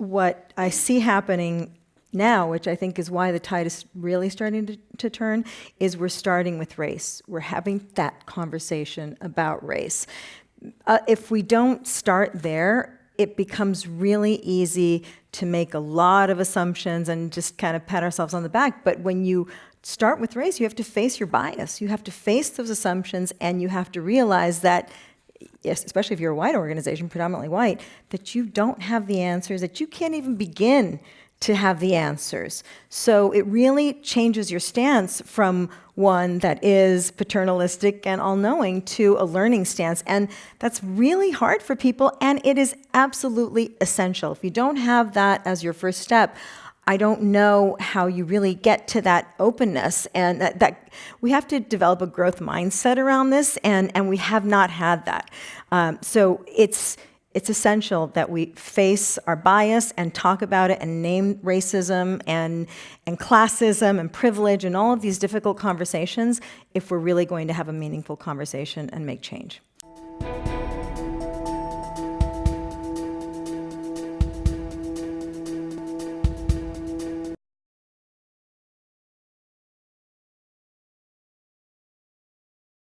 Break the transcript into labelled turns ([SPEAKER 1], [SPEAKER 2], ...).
[SPEAKER 1] what I see happening now, which I think is why the tide is really starting to turn, is we're starting with race. We're having that conversation about race. If we don't start there, it becomes really easy to make a lot of assumptions and just kind of pat ourselves on the back. But when you start with race, you have to face your bias. You have to face those assumptions, and you have to realize that, yes, especially if you're a white organization, predominantly white, that you don't have the answers, that you can't even begin to have the answers. So it really changes your stance from one that is paternalistic and all-knowing to a learning stance. And that's really hard for people, and it is absolutely essential. If you don't have that as your first step, I don't know how you really get to that openness, and that we have to develop a growth mindset around this, and we have not had that. So it's essential that we face our bias and talk about it and name racism and classism and privilege and all of these difficult conversations if we're really going to have a meaningful conversation and make change.